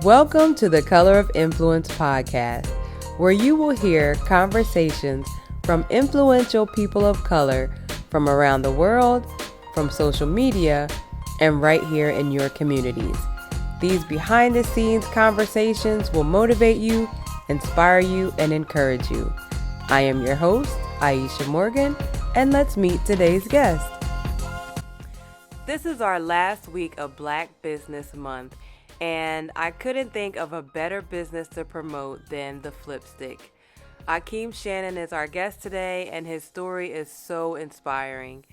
Welcome to the Color of Influence podcast, where you will hear conversations from influential people of color from around the world, from social media, and right here in your communities. These behind-the-scenes conversations will motivate you, inspire you, and encourage you. I am your host, Aisha Morgan, and let's meet today's guest. This is our last week of Black Business Month, and I couldn't think of a better business to promote than the Flipstik. Akeem Shannon is our guest today, and his story is so inspiring.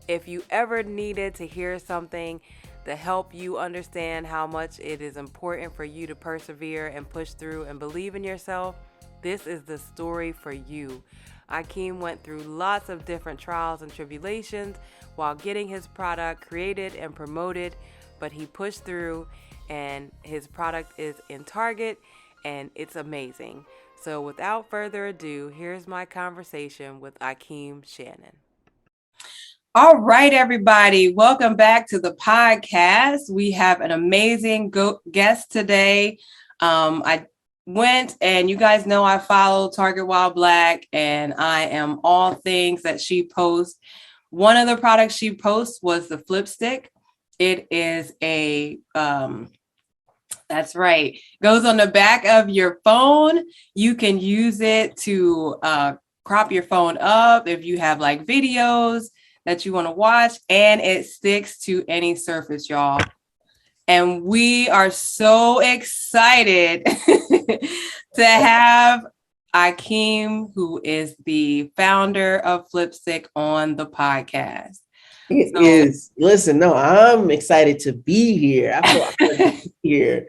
If you ever needed to hear something to help you understand how much it is important for you to persevere and push through and believe in yourself, this is the story for you. Akeem went through lots of different trials and tribulations while getting his product created and promoted, but he pushed through, and his product is in Target, and it's amazing. So without further ado, here's my conversation with Akeem Shannon. All right, everybody. Welcome back to the podcast. We have an amazing guest today. I went, and you guys know I follow Target While Black, and I am all things that she posts. One of the products she posts was the Flipstik. It is a that's right. Goes on the back of your phone. You can use it to crop your phone up if you have like videos that you want to watch, and it sticks to any surface, y'all. And we are so excited to have Akeem, who is the founder of Flipstik, on the podcast. It is. Listen, no, I'm excited to be here. I feel like here.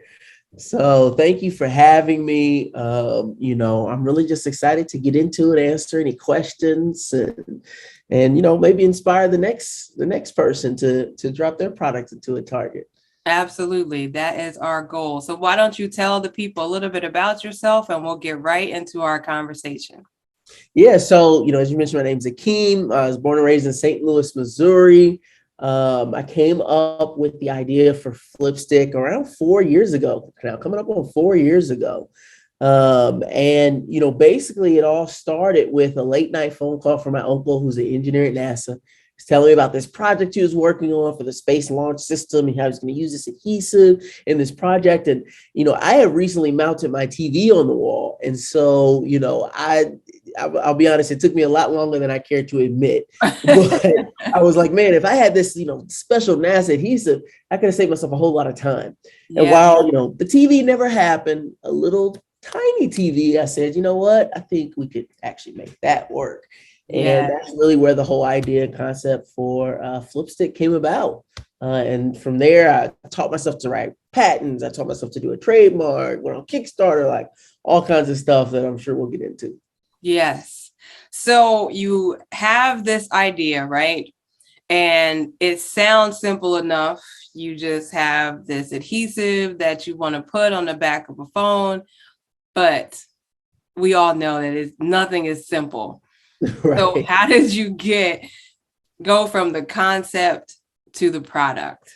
So thank you for having me. I'm really just excited to get into it, answer any questions, and maybe inspire the next person to drop their product into a Target. Absolutely. That is our goal. So why don't you tell the people a little bit about yourself, and we'll get right into our conversation. Yeah, so, as you mentioned, my name's Akeem. I was born and raised in St. Louis, Missouri. I came up with the idea for Flipstik around 4 years ago, now coming up on 4 years ago. Basically it all started with a late night phone call from my uncle, who's an engineer at NASA. He's telling me about this project he was working on for the space launch system, and how he's going to use this adhesive in this project. And, I had recently mounted my TV on the wall. And so, I'll be honest, it took me a lot longer than I care to admit. But I was like, man, if I had this, special NASA adhesive, I could have saved myself a whole lot of time. Yeah. And while, the TV never happened, a little tiny TV, I said, you know what? I think we could actually make that work. And that's really where the whole idea and concept for Flipstik came about. And from there, I taught myself to write patents. I taught myself to do a trademark, went on Kickstarter, like all kinds of stuff that I'm sure we'll get into. Yes. So you have this idea, right? And it sounds simple enough. You just have this adhesive that you want to put on the back of a phone, but we all know that nothing is simple. Right. So how did you go from the concept to the product?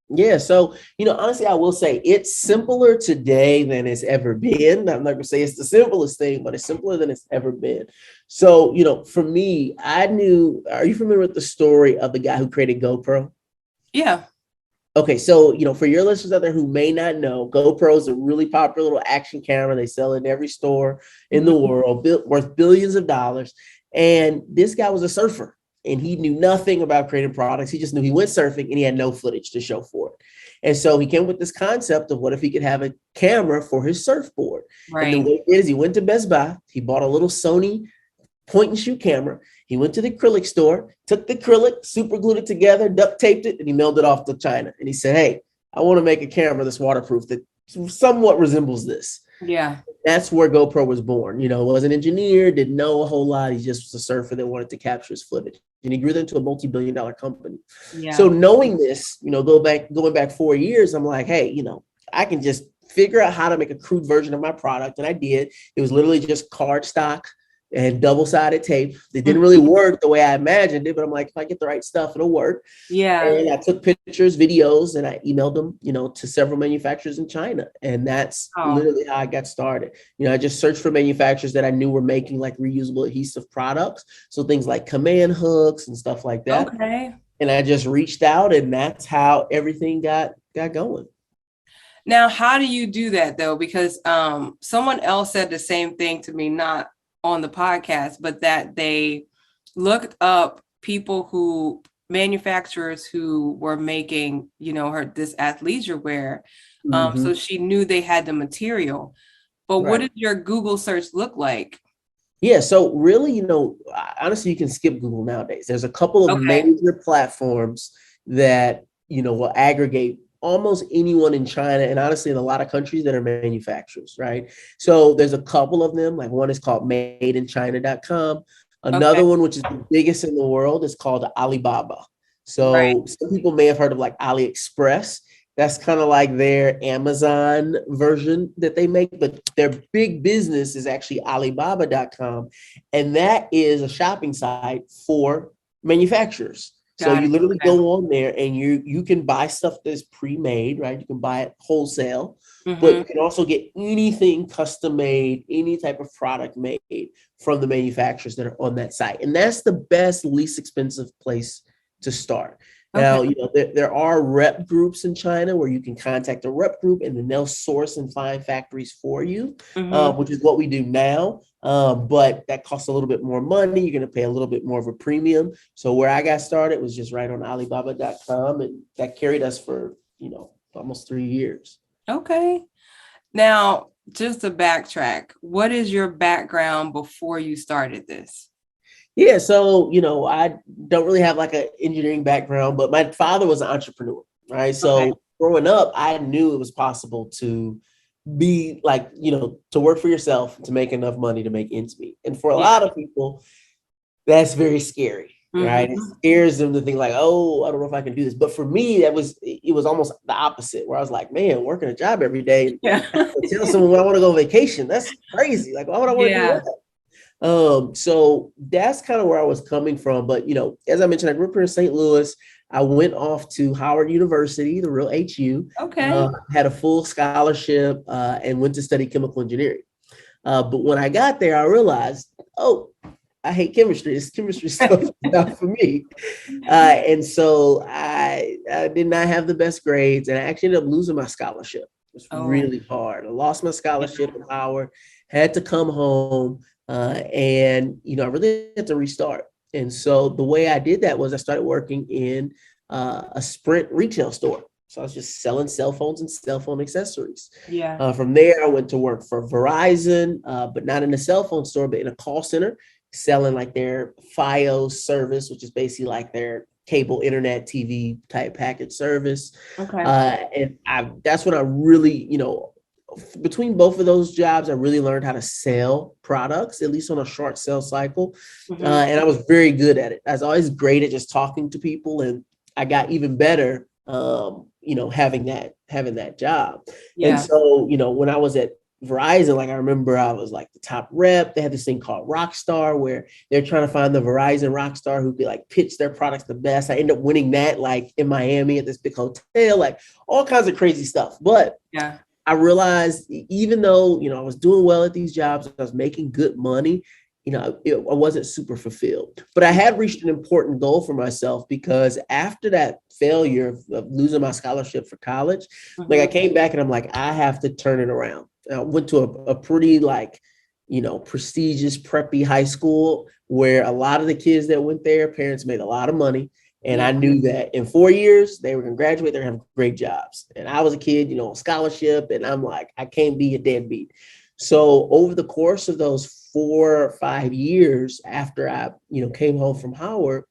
Yeah. So, honestly, I will say it's simpler today than it's ever been. I'm not going to say it's the simplest thing, but it's simpler than it's ever been. So, for me, are you familiar with the story of the guy who created GoPro? Yeah. Okay. So, for your listeners out there who may not know, GoPro is a really popular little action camera. They sell it in every store in the world, worth billions of dollars. And this guy was a surfer, and he knew nothing about creating products. He just knew he went surfing, and he had no footage to show for it. And so he came with this concept of what if he could have a camera for his surfboard. Right. And the way he did is he went to Best Buy. He bought a little Sony point and shoot camera. He went to the acrylic store, took the acrylic, super glued it together, duct taped it, and he mailed it off to China. And he said, hey, I want to make a camera that's waterproof that somewhat resembles this. Yeah. That's where GoPro was born. Was an engineer, didn't know a whole lot. He just was a surfer that wanted to capture his footage. And he grew that into a multi-billion-dollar company. Yeah. So knowing this, going back 4 years, I'm like, hey, I can just figure out how to make a crude version of my product. And I did. It was literally just cardstock, and double-sided tape. It didn't really work the way I imagined it, but I'm like, if I get the right stuff, it'll work. Yeah. And I took pictures, videos, and I emailed them, to several manufacturers in China. And that's literally how I got started. I just searched for manufacturers that I knew were making like reusable adhesive products. So things like command hooks and stuff like that. Okay. And I just reached out, and that's how everything got going. Now, how do you do that though? Because someone else said the same thing to me, not on the podcast, but that they looked up manufacturers who were making, this athleisure wear. So she knew they had the material. But what did your Google search look like? Yeah, so really, honestly, you can skip Google nowadays. There's a couple of major platforms that, will aggregate almost anyone in China, and honestly in a lot of countries that are manufacturers, right? So there's a couple of them, like one is called madeinchina.com. Another one, which is the biggest in the world, is called Alibaba. So some people may have heard of like AliExpress. That's kind of like their Amazon version that they make, but their big business is actually Alibaba.com. And that is a shopping site for manufacturers. So you literally go on there and you can buy stuff that's pre-made, right? You can buy it wholesale, but you can also get anything custom made, any type of product made from the manufacturers that are on that site. And that's the best, least expensive place to start. Now, there are rep groups in China where you can contact a rep group and then they'll source and find factories for you, which is what we do now. But that costs a little bit more money. You're going to pay a little bit more of a premium. So where I got started was just right on Alibaba.com, and that carried us for, almost 3 years. Okay. Now, just to backtrack, what is your background before you started this? Yeah, so, I don't really have like an engineering background, but my father was an entrepreneur, right? So growing up, I knew it was possible to be like, to work for yourself, to make enough money to make ends meet. And for a lot of people, that's very scary, right? It scares them to think like, oh, I don't know if I can do this. But for me, it was almost the opposite, where I was like, man, working a job every day, tell someone I want to go on vacation. That's crazy. Like, why would I want to do that? So that's kind of where I was coming from. But, as I mentioned, I grew up here in St. Louis. I went off to Howard University, the real HU. Had a full scholarship and went to study chemical engineering. But when I got there, I realized, I hate chemistry. This chemistry stuff is not for me. And so I did not have the best grades, and I actually ended up losing my scholarship. It was really hard. I lost my scholarship at Howard, had to come home. And, I really had to restart. And so the way I did that was I started working in a Sprint retail store. So I was just selling cell phones and cell phone accessories. From there, I went to work for Verizon, but not in a cell phone store, but in a call center, selling like their FiOS service, which is basically like their cable, internet, TV type package service. And that's when I really, between both of those jobs, I really learned how to sell products, at least on a short sales cycle. And I was very good at it. I was always great at just talking to people, and I got even better, having that job. And so, when I was at Verizon, like I remember I was like the top rep. They had this thing called Rockstar, where they're trying to find the Verizon Rockstar who could like pitch their products the best. I ended up winning that like in Miami at this big hotel, like all kinds of crazy stuff. But I realized even though, I was doing well at these jobs, I was making good money, I wasn't super fulfilled. But I had reached an important goal for myself, because after that failure of losing my scholarship for college, like I came back and I'm like, I have to turn it around. I went to a pretty like, prestigious preppy high school where a lot of the kids that went there, parents made a lot of money. And I knew that in 4 years, they were going to graduate, they're going to have great jobs. And I was a kid, on scholarship, and I'm like, I can't be a deadbeat. So over the course of those 4 or 5 years after I, came home from Howard,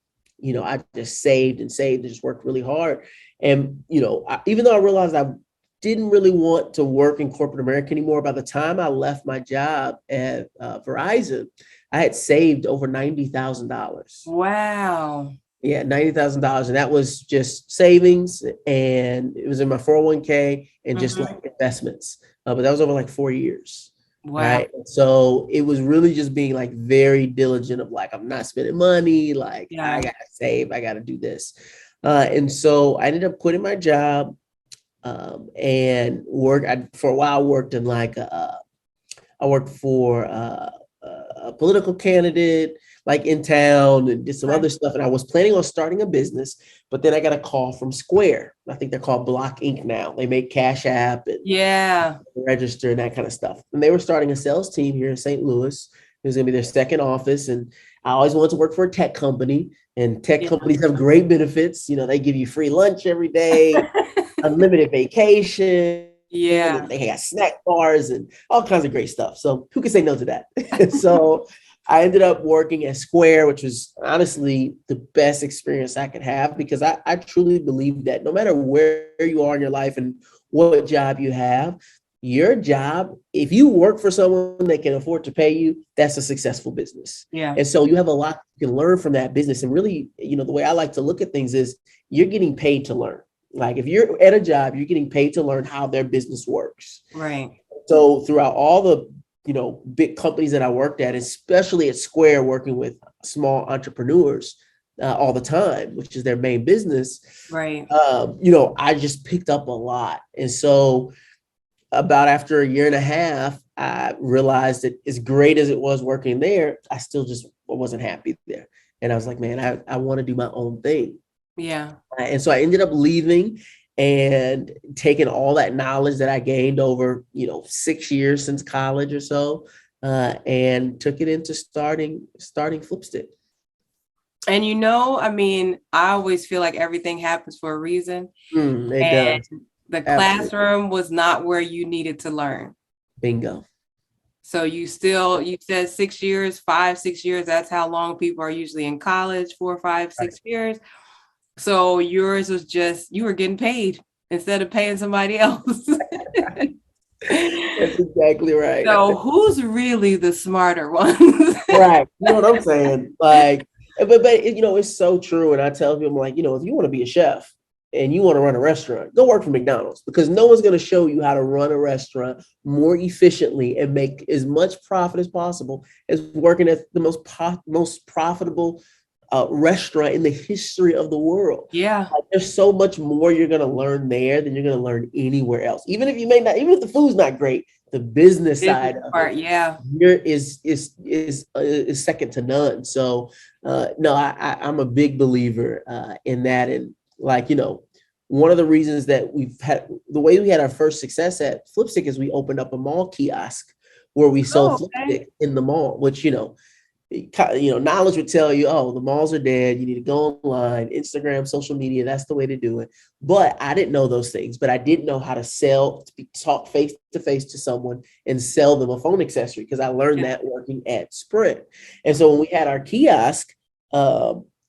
I just saved and just worked really hard. And, even though I realized I didn't really want to work in corporate America anymore, by the time I left my job at Verizon, I had saved over $90,000. Wow. Yeah, $90,000. And that was just savings, and it was in my 401k and just like investments. But that was over like 4 years. Wow. Right. So it was really just being like very diligent of like, I'm not spending money. Like I Yeah. gotta save, I gotta do this. And so I ended up quitting my job and for a while. Worked in I worked for a political candidate like in town and did some Okay. other stuff. And I was planning on starting a business, but then I got a call from Square. I think they're called Block Inc. now. They make Cash App and Yeah. register and that kind of stuff. And they were starting a sales team here in St. Louis. It was going to be their second office. And I always wanted to work for a tech company. And tech Yeah. companies have great benefits. You know, they give you free lunch every day, unlimited vacation, Yeah. and they got snack bars and all kinds of great stuff. So who can say no to that? So I ended up working at Square, which was honestly the best experience I could have because I truly believe that no matter where you are in your life and what job you have, your job, if you work for someone that can afford to pay you, that's a successful business. Yeah. And so you have a lot you can learn from that business. And really, the way I like to look at things is you're getting paid to learn. Like if you're at a job, you're getting paid to learn how their business works. Right. So throughout all the big companies that I worked at, especially at Square, working with small entrepreneurs all the time, which is their main business, Right. I just picked up a lot. And so about after a year and a half, I realized that as great as it was working there, I still just wasn't happy there. And I was like, man, I want to do my own thing. Yeah. And so I ended up leaving and taking all that knowledge that I gained over, 6 years since college or so, and took it into starting Flipstik. And I mean, I always feel like everything happens for a reason. It And does. the Absolutely. classroom was not where you needed to learn. Bingo. So you said 6 years, 6 years. That's how long people are usually in college, 4, 5, 6 years. So yours was just, you were getting paid instead of paying somebody else. That's exactly right. So who's really the smarter ones? Right. You know what I'm saying? Like, but it's so true. And I tell people, I'm like, if you want to be a chef and you want to run a restaurant, go work for McDonald's because no one's going to show you how to run a restaurant more efficiently and make as much profit as possible as working at the most profitable restaurant in the history of the world. Yeah. Like, there's so much more you're going to learn there than you're going to learn anywhere else. Even if the food's not great, the business side of part, it yeah, here is second to none. So no, I'm a big believer in that. And one of the reasons that the way we had our first success at Flipstik is we opened up a mall kiosk where we sold Flipstik in the mall, which knowledge would tell you, oh, the malls are dead. You need to go online, Instagram, social media. That's the way to do it. But I didn't know those things, but I didn't know how to talk face to face to someone and sell them a phone accessory because I learned that working at Sprint. And so when we had our kiosk,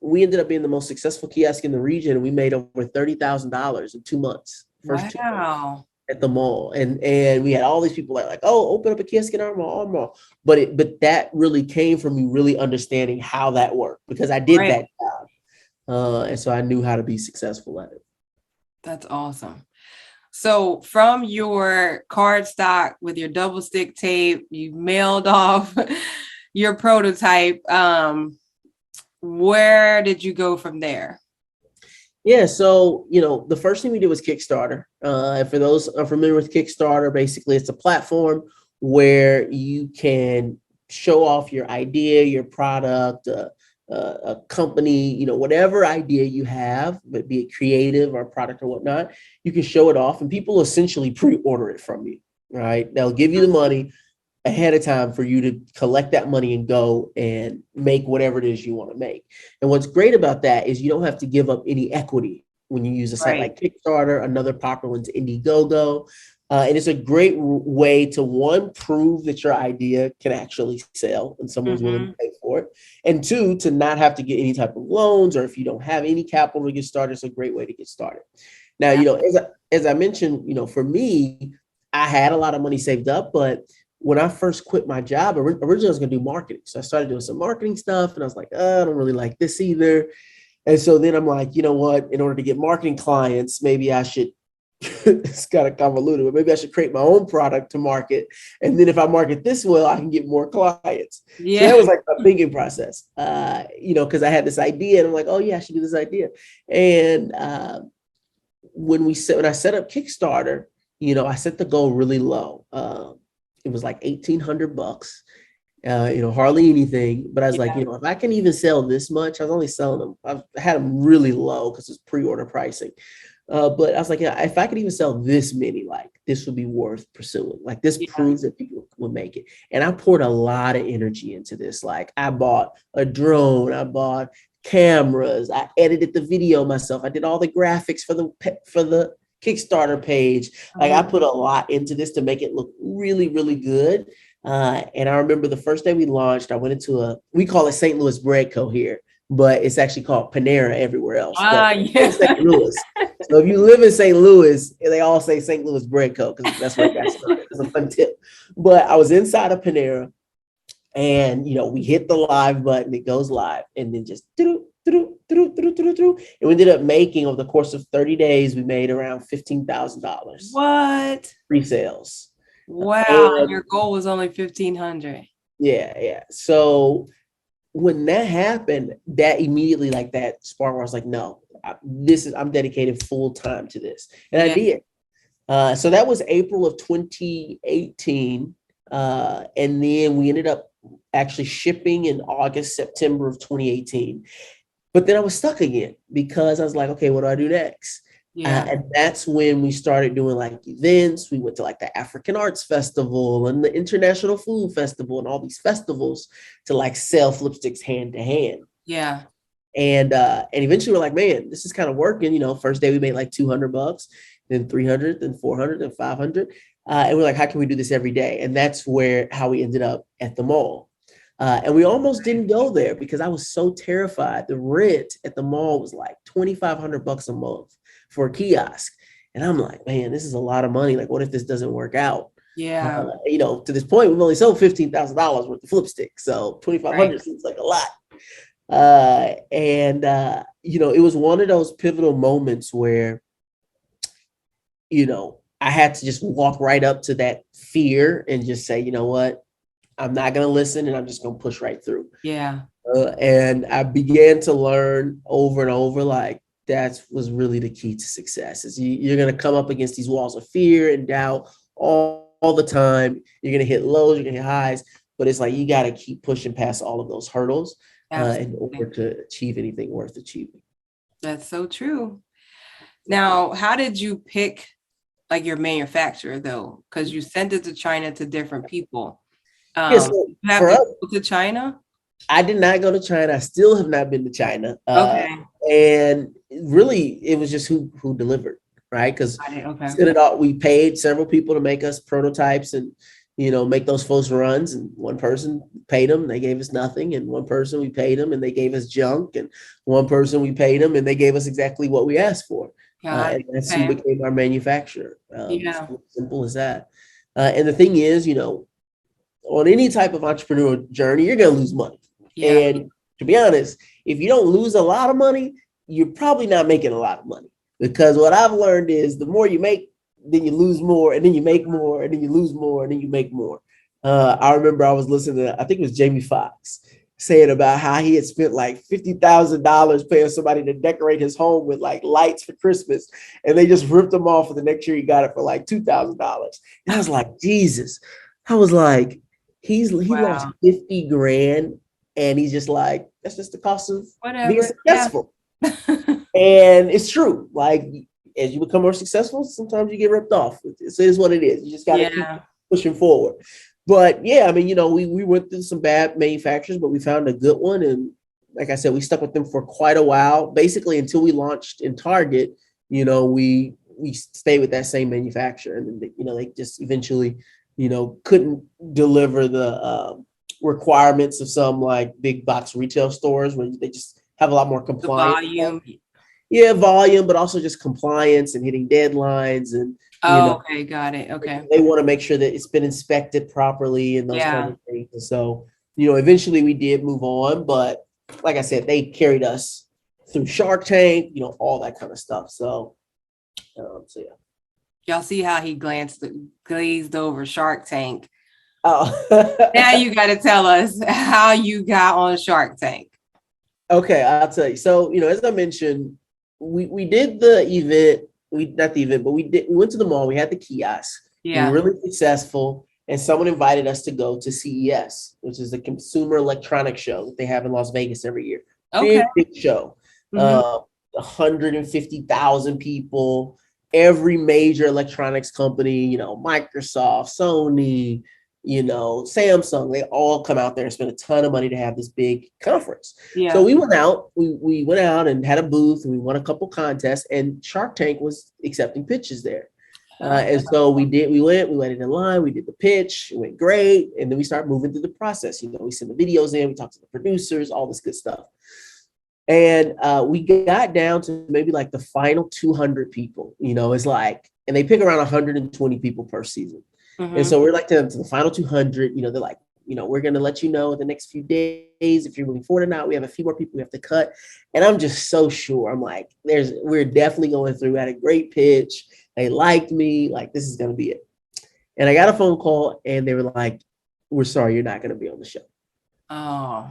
we ended up being the most successful kiosk in the region. And we made over $30,000 in 2 months. First 2 months at the mall. And we had all these people like, oh, open up a kiosk in our mall. But that really came from me really understanding how that worked because I did that job. And so I knew how to be successful at it. That's awesome. So from your card stock with your double stick tape, you mailed off your prototype. Where did you go from there? Yeah, so the first thing we did was Kickstarter. For those unfamiliar with Kickstarter, basically it's a platform where you can show off your idea, your product, a company, whatever idea you have, but be it creative or product or whatnot, you can show it off and people essentially pre-order it from you, right? They'll give you the money ahead of time for you to collect that money and go and make whatever it is you want to make. And what's great about that is you don't have to give up any equity when you use a site like Kickstarter. Another popular one's Indiegogo. And it's a great way to, one, prove that your idea can actually sell and someone's willing to pay for it. And two, to not have to get any type of loans, or if you don't have any capital to get started, it's a great way to get started. Now, as I mentioned, for me, I had a lot of money saved up, but when I first quit my job, originally I was going to do marketing. So I started doing some marketing stuff and I was like, I don't really like this either. And so then I'm like, you know what, in order to get marketing clients, maybe I should it's kind of convoluted, but maybe I should create my own product to market. And then if I market this well, I can get more clients. So that was like a thinking process, because I had this idea and I'm like, oh yeah, I should do this idea. And when I set up Kickstarter, I set the goal really low. It was like $1,800. Hardly anything. But I was like, if I can even sell this much, I was only selling them. I had them really low because it's pre-order pricing. But I was like, if I could even sell this many, like this would be worth pursuing. Like this proves that people will make it. And I poured a lot of energy into this. Like I bought a drone, I bought cameras, I edited the video myself. I did all the graphics for the Kickstarter page. Like I put a lot into this to make it look really, really good. And I remember the first day we launched, I went into we call it St. Louis Bread Co. here, but it's actually called Panera everywhere else. St. Louis. So if you live in St. Louis, they all say St. Louis Bread Co. because that's where it got started. It's a fun tip. But I was inside of Panera and, we hit the live button, it goes live, and then just and we ended up making, over the course of 30 days, we made around $15,000. What? Pre-sales. Wow. And your goal was only 1,500. Yeah. So when that happened, that immediately, like that spark where I was like, no, I'm dedicated full time to this. And I did. So that was April of 2018. And then we ended up actually shipping in August, September of 2018. But then I was stuck again because I was like, okay, what do I do next? And that's when we started doing like events. We went to like the African Arts Festival and the International Food Festival and all these festivals to like sell Flipstiks hand to hand. Yeah. And eventually we're like, man, this is kind of working. First day we made like $200, then 300, then 400, then 500. And we're like, how can we do this every day? And that's how we ended up at the mall. And we almost didn't go there because I was so terrified. The rent at the mall was like $2,500 a month for a kiosk. And I'm like, man, this is a lot of money. Like, what if this doesn't work out? Yeah. To this point, we've only sold $15,000 worth of Flipstik. So 2,500 seems like a lot. It was one of those pivotal moments where, I had to just walk right up to that fear and just say, you know what, I'm not going to listen and I'm just going to push right through. Yeah. And I began to learn over and over, like, that was really the key to success. Is you're going to come up against these walls of fear and doubt all the time. You're going to hit lows, you're going to hit highs, but it's like, you got to keep pushing past all of those hurdles in order to achieve anything worth achieving. That's so true. Now, how did you pick like your manufacturer though? Because you sent it to China to different people. So you have to go to China? I did not go to China. I still have not been to China. Okay. And really, it was just who delivered, right? Because we paid several people to make us prototypes and, make those first runs. And one person paid them, they gave us nothing. And one person we paid them and they gave us junk. And one person we paid them and they gave us exactly what we asked for. And that's who became our manufacturer. Simple as that. And the thing is, on any type of entrepreneurial journey, you're going to lose money. Yeah. And to be honest, if you don't lose a lot of money, you're probably not making a lot of money. Because what I've learned is the more you make, then you lose more, and then you make more, and then you lose more, and then you make more. I remember I was listening to, I think it was Jamie Foxx, saying about how he had spent like $50,000 paying somebody to decorate his home with like lights for Christmas. And they just ripped him off. And the next year he got it for like $2,000. And I was like, Jesus. I was like, he lost 50 grand. And he's just like, that's just the cost of being successful. Yeah. And it's true. Like, as you become more successful, sometimes you get ripped off. It is what it is. You just got to keep pushing forward. But yeah, I mean, we went through some bad manufacturers, but we found a good one. And like I said, we stuck with them for quite a while, basically until we launched in Target. We stayed with that same manufacturer, and then they just eventually, couldn't deliver the requirements of some like big box retail stores where they just have a lot more compliance. Volume. Yeah, volume, but also just compliance and hitting deadlines and. Okay, got it. Okay. They want to make sure that it's been inspected properly and those kind of things. And so, eventually we did move on, but like I said, they carried us through Shark Tank, all that kind of stuff. So yeah. Y'all see how he glazed over Shark Tank. Oh, Now you got to tell us how you got on Shark Tank. okay, I'll tell you. So, as I mentioned, we did the event. Not the event, but we went to the mall. We had the kiosk. We were really successful, and someone invited us to go to CES, which is the Consumer Electronics Show that they have in Las Vegas every year. Okay. Big show. 150,000 people. Every major electronics company, Microsoft, Sony, Samsung, they all come out there and spend a ton of money to have this big conference. Yeah. So we went out, we went out and had a booth, and we won a couple contests, and Shark Tank was accepting pitches there. And so we waited in line, we did the pitch, it went great. And then we started moving through the process. We sent the videos in, we talked to the producers, all this good stuff. And we got down to maybe like the final 200 people, it's like, and they pick around 120 people per season. And so we're like to the final 200, they're like, we're going to let you know in the next few days if you're moving forward or not. We have a few more people we have to cut. And I'm just so sure. I'm like, we're definitely going through. I had a great pitch. They liked me. Like, this is going to be it. And I got a phone call and they were like, we're sorry, you're not going to be on the show. Oh.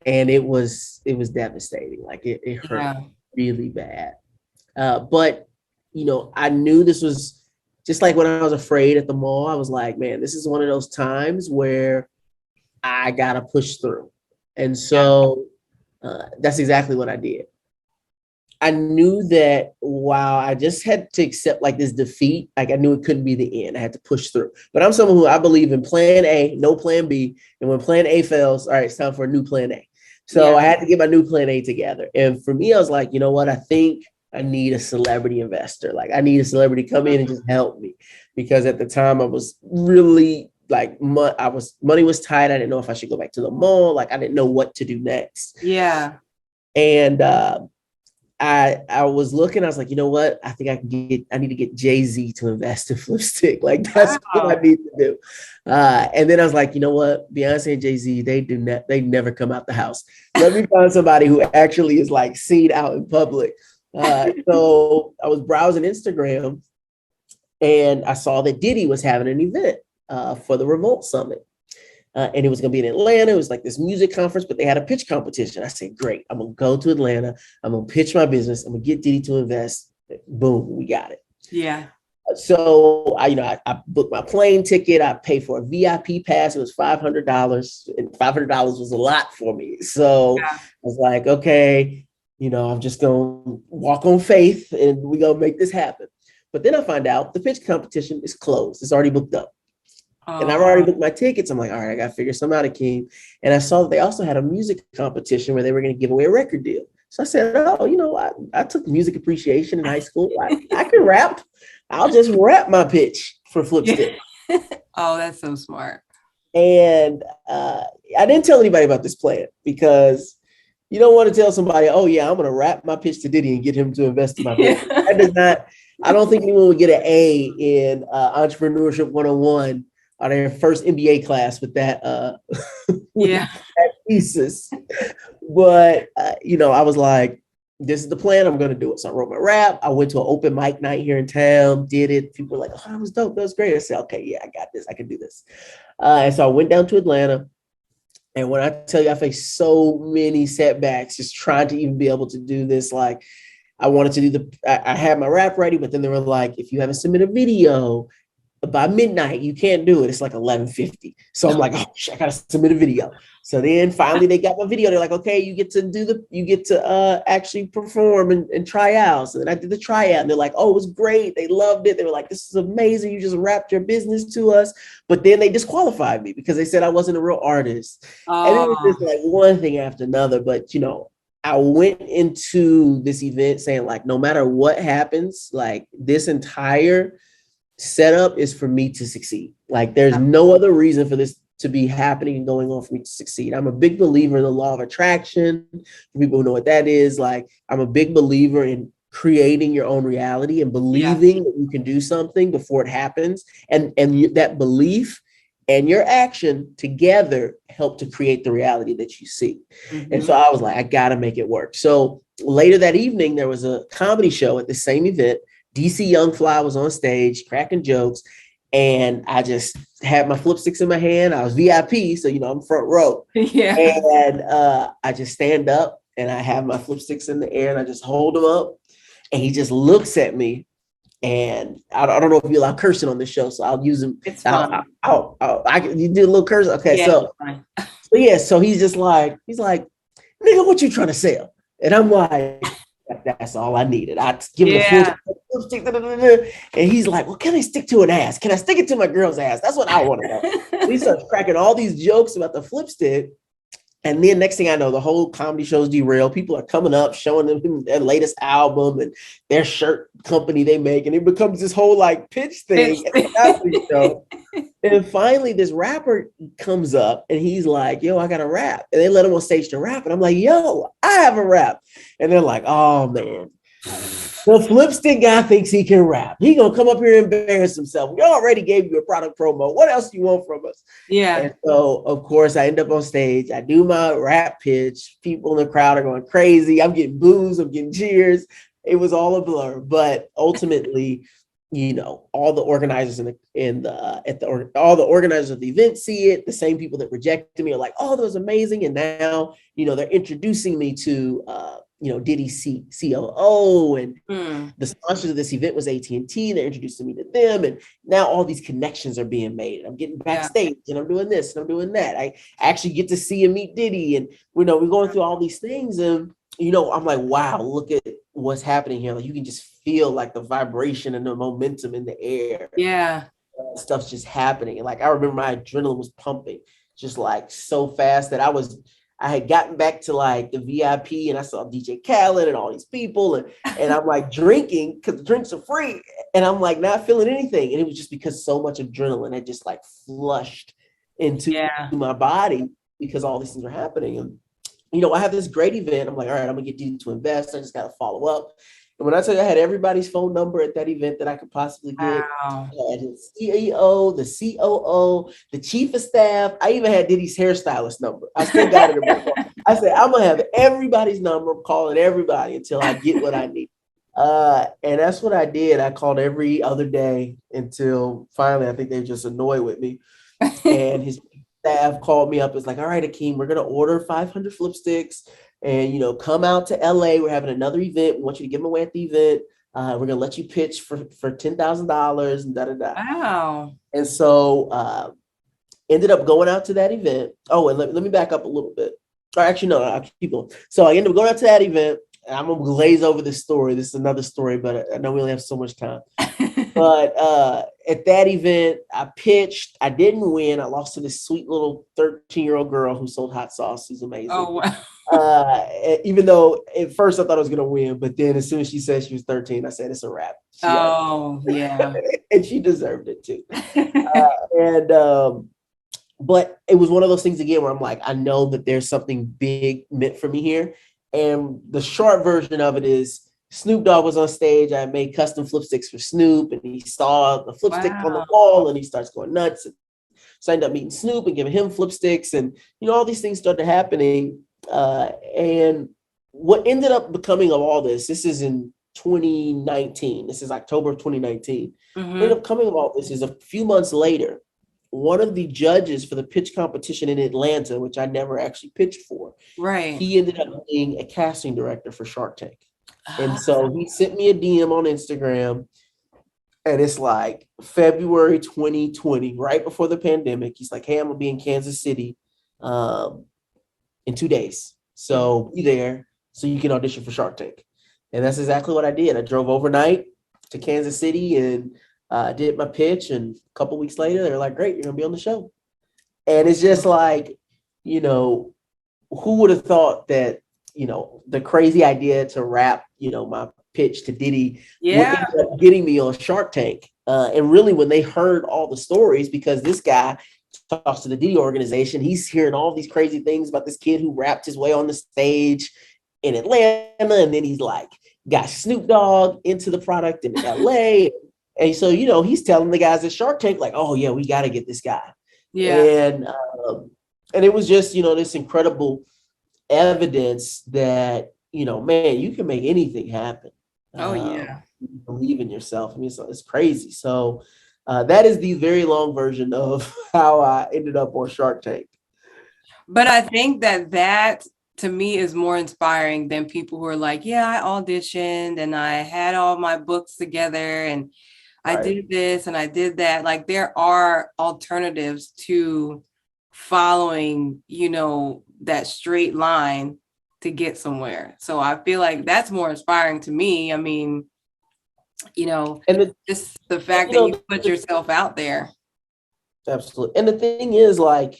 And it was devastating. Like it hurt really bad. But, I knew this was just like when I was afraid at the mall. I was like, man, this is one of those times where I got to push through. And so that's exactly what I did. I knew that while I just had to accept like this defeat, like I knew it couldn't be the end. I had to push through. But I'm someone who I believe in plan A, no plan B. And when plan A fails, all right, it's time for a new plan A. So I had to get my new plan A together. And for me, I was like, you know what? I think I need a celebrity investor. Like I need a celebrity to come in and just help me. Because at the time I was really like, money was tight. I didn't know if I should go back to the mall. Like I didn't know what to do next. Yeah. And I was looking, I was like, you know what? I think I need to get Jay-Z to invest in Flipstik. Like that's what I need to do. And then I was like, you know what? Beyonce and Jay-Z, they never come out the house. Let me find somebody who actually is like seen out in public. So I was browsing Instagram and I saw that Diddy was having an event for the Remote Summit. And it was going to be in Atlanta. It was like this music conference, but they had a pitch competition. I said, great, I'm going to go to Atlanta. I'm going to pitch my business. I'm going to get Diddy to invest. Boom, we got it. Yeah. So I booked my plane ticket. I paid for a VIP pass. It was $500, and $500 was a lot for me. So I was like, okay, I'm just going to walk on faith and we're going to make this happen. But then I find out the pitch competition is closed. It's already booked up. And I've already booked my tickets. I'm like, all right, I got to figure something out, Akeem. And I saw that they also had a music competition where they were going to give away a record deal. So I said, I took music appreciation in high school. I can rap. I'll just rap my pitch for Flipstik. Oh, that's so smart. And I didn't tell anybody about this plan because you don't want to tell somebody, oh, yeah, I'm going to rap my pitch to Diddy and get him to invest in my business. That does not, I don't think anyone would get an A in Entrepreneurship 101 on their first MBA class with that, that thesis. But, I was like, this is the plan. I'm going to do it. So I wrote my rap. I went to an open mic night here in town, did it. People were like, oh, that was dope. That was great. I said, okay, yeah, I got this. I can do this. And so I went down to Atlanta. And when I tell you, I faced so many setbacks just trying to even be able to do this. Like I wanted to do I had my rap ready, but then they were like, if you haven't submitted a video by midnight, you can't do it. It's like 11:50. So I'm like, oh, shit, I gotta submit a video. So then finally they got my video. They're like, okay, you get to actually perform and try out. So then I did the tryout and they're like, oh, it was great. They loved it. They were like, this is amazing. You just rapped your business to us. But then they disqualified me because they said I wasn't a real artist. And it was just like one thing after another. But I went into this event saying like, no matter what happens, like this entire setup is for me to succeed. Like there's no other reason for this to be happening and going on for me to succeed. I'm a big believer in the law of attraction. For people who know what that is, like I'm a big believer in creating your own reality and believing that you can do something before it happens. And that belief and your action together help to create the reality that you see. Mm-hmm. And so I was like, I got to make it work. So later that evening, there was a comedy show at the same event. DC Young Fly was on stage cracking jokes, and I just had my Flipstiks in my hand. I was VIP, so I'm front row. Yeah. And I just stand up and I have my Flipstiks in the air and I just hold them up, and he just looks at me. And I don't know if you allow cursing on this show, so I'll use them. It's fine. You did a little curse, okay? Yeah, So he's like, nigga, what you trying to sell? And I'm like, that's all I needed. I give him the full stick, and he's like, well, can I stick to an ass? Can I stick it to my girl's ass? That's what I want to know. He starts cracking all these jokes about the Flipstik. And then next thing I know, the whole comedy show's derailed. People are coming up, showing them their latest album and their shirt company they make. And it becomes this whole like pitch thing. And finally, this rapper comes up and he's like, yo, I got a rap. And they let him on stage to rap. And I'm like, yo, I have a rap. And they're like, oh, man. The Flipstik guy thinks he can rap. He gonna come up here and embarrass himself. We already gave you a product promo. What else do you want from us? Yeah. And so, of course, I end up on stage. I do my rap pitch. People in the crowd are going crazy. I'm getting boos. I'm getting cheers. It was all a blur. But ultimately, all the organizers all the organizers of the event see it. The same people that rejected me are like, "Oh, that was amazing!" And now, they're introducing me to Diddy's COO, and the sponsors of this event was AT&T. They're introducing me to them, and now all these connections are being made. I'm getting backstage, and I'm doing this, and I'm doing that. I actually get to see and meet Diddy, and we're going through all these things, and I'm like, wow, look at what's happening here. Like you can just feel like the vibration and the momentum in the air. Yeah, stuff's just happening, and like I remember my adrenaline was pumping just like so fast that I had gotten back to like the VIP, and I saw DJ Khaled and all these people, and I'm like drinking because the drinks are free, and I'm like not feeling anything. And it was just because so much adrenaline had just like flushed into my body because all these things are happening. And, I have this great event. I'm like, all right, I'm gonna get Diddy to invest. I just got to follow up. And when I tell you I had everybody's phone number at that event that I could possibly get, wow. I had his CEO, the COO, the chief of staff. I even had Diddy's hairstylist number. I still got it in my phone. I said, I'm going to have everybody's number. I'm calling everybody until I get what I need. And that's what I did. I called every other day until finally, I think they were just annoyed with me. And his staff called me up. It's like, all right, Akeem, we're going to order 500 Flipstiks. And, come out to LA. We're having another event. We want you to give them away at the event. We're going to let you pitch for $10,000 and da-da-da. Wow. And so ended up going out to that event. Oh, and let me back up a little bit. Or actually, no, I'll keep going. So I ended up going out to that event. And I'm going to glaze over this story. This is another story, but I know we only have so much time. But at that event, I pitched. I didn't win. I lost to this sweet little 13-year-old girl who sold hot sauce. She's amazing. Oh, wow. Even though at first I thought I was going to win, but then as soon as she said she was 13, I said, it's a wrap. Yeah. And she deserved it too. But it was one of those things again, where I'm like, I know that there's something big meant for me here. And the short version of it is Snoop Dogg was on stage. I made custom Flipstiks for Snoop, and he saw the Flipstik on the wall and he starts going nuts. So I ended up meeting Snoop and giving him Flipstiks, and all these things started happening. And what ended up becoming of all this is in 2019. This is October of 2019. What ended up coming of all this is a few months later, one of the judges for the pitch competition in Atlanta, which I never actually pitched for, right? He ended up being a casting director for Shark Tank. And so he sent me a DM on Instagram, and it's like February 2020, right before the pandemic. He's like, hey, I'm gonna be in Kansas City in 2 days. So be there so you can audition for Shark Tank. And that's exactly what I did. I drove overnight to Kansas City and did my pitch. And a couple weeks later, they're like, great, you're gonna be on the show. And it's just like, who would have thought that, the crazy idea to rap, my pitch to Diddy would end up getting me on Shark Tank. And really, when they heard all the stories, because this guy talks to the Diddy organization, he's hearing all these crazy things about this kid who rapped his way on the stage in Atlanta. And then he's like, got Snoop Dogg into the product in LA. And so, he's telling the guys at Shark Tank, like, oh yeah, we got to get this guy. Yeah. And it was just, this incredible evidence that, man, you can make anything happen. believe in yourself. I mean, it's crazy. So that is the very long version of how I ended up on Shark Tank. But I think that to me is more inspiring than people who are like, yeah, I auditioned and I had all my books together and I did this and I did that. Like there are alternatives to following, that straight line to get somewhere. So I feel like that's more inspiring to me. I mean, and just the fact that you put yourself out there. Absolutely. And the thing is, like,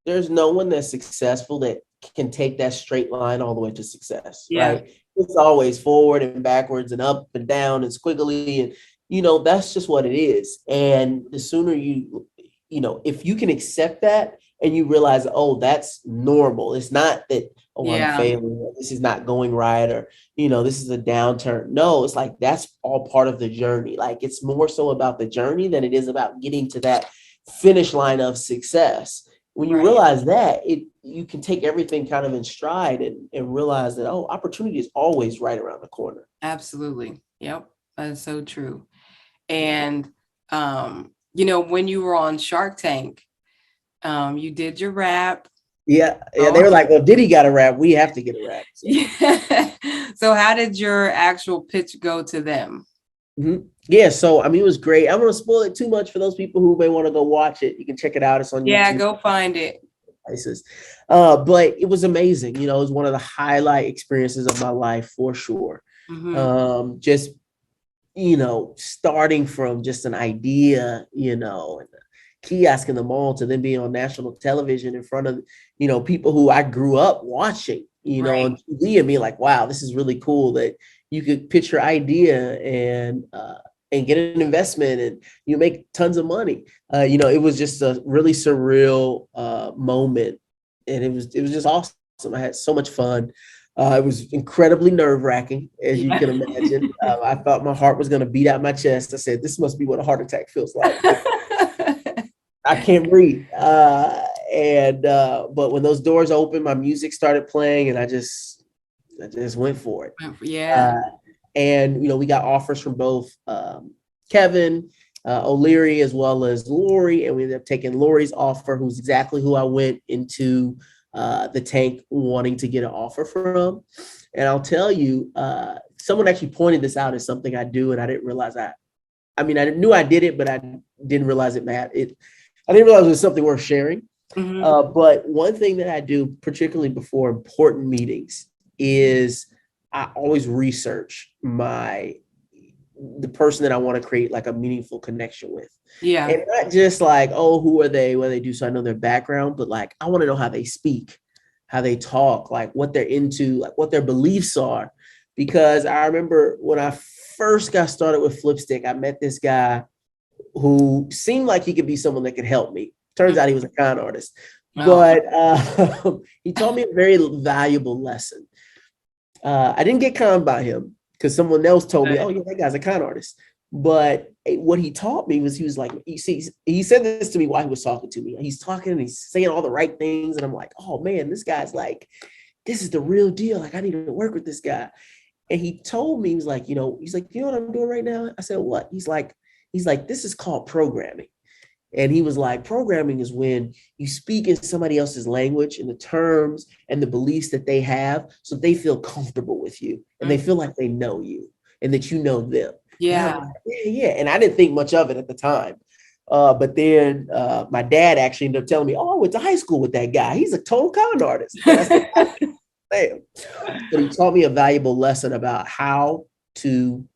there's no one that's successful that can take that straight line all the way to success, right? It's always forward and backwards and up and down and squiggly. And, that's just what it is. And the sooner if you can accept that and you realize, oh, that's normal. It's not that, oh, I'm failing, or this is not going right, or, this is a downturn. No, it's like, that's all part of the journey. Like, it's more so about the journey than it is about getting to that finish line of success. When you realize that, you can take everything kind of in stride and realize that, oh, opportunity is always right around the corner. Absolutely. Yep. That's so true. And, when you were on Shark Tank, you did your rap. Yeah. They were like, well, Diddy got a rap. We have to get a rap. So. Yeah. So how did your actual pitch go to them? Mm-hmm. Yeah, so I mean, it was great. I don't want to spoil it too much for those people who may want to go watch it. You can check it out. It's on YouTube. Yeah, go find it. But it was amazing. It was one of the highlight experiences of my life for sure. Mm-hmm. Just starting from just an idea, and the kiosk in the mall to then being on national television in front of people who I grew up watching, on TV, and being like, wow, this is really cool that you could pitch your idea and get an investment and you make tons of money. It was just a really surreal moment, and it was just awesome. I had so much fun. It was incredibly nerve-wracking, as you can imagine. I thought my heart was going to beat out my chest. I said, this must be what a heart attack feels like. I can't breathe. But when those doors opened, my music started playing, and I just went for it. Yeah. And we got offers from both Kevin O'Leary as well as Lori, and we ended up taking Lori's offer, who's exactly who I went into the tank wanting to get an offer from. And I'll tell you, someone actually pointed this out as something I do, and I didn't realize I knew I did it, but I didn't realize I didn't realize it was something worth sharing. Mm-hmm. But one thing that I do, particularly before important meetings, is I always research the person that I want to create like a meaningful connection with. Yeah. And not just like, oh, who are they, what do they do, so I know their background, but like, I want to know how they speak, how they talk, like what they're into, like what their beliefs are. Because I remember when I first got started with Flipstik, I met this guy who seemed like he could be someone that could help me. Turns out he was a con artist. Oh. But he taught me a very valuable lesson. I didn't get conned by him because someone else told me, oh, yeah, that guy's a con artist. But what he taught me was, he was like, he said this to me while he was talking to me. He's talking and he's saying all the right things. And I'm like, oh, man, this guy's like, this is the real deal. Like, I need to work with this guy. And he told me, he's like, you know what I'm doing right now? I said, what? He's like, this is called programming. And he was like, programming is when you speak in somebody else's language and the terms and the beliefs that they have, so they feel comfortable with you and they feel like they know you and that you know them. Yeah. And yeah. And I didn't think much of it at the time. But then my dad actually ended up telling me, oh, I went to high school with that guy. He's a total con artist. Damn. But he taught me a valuable lesson about how to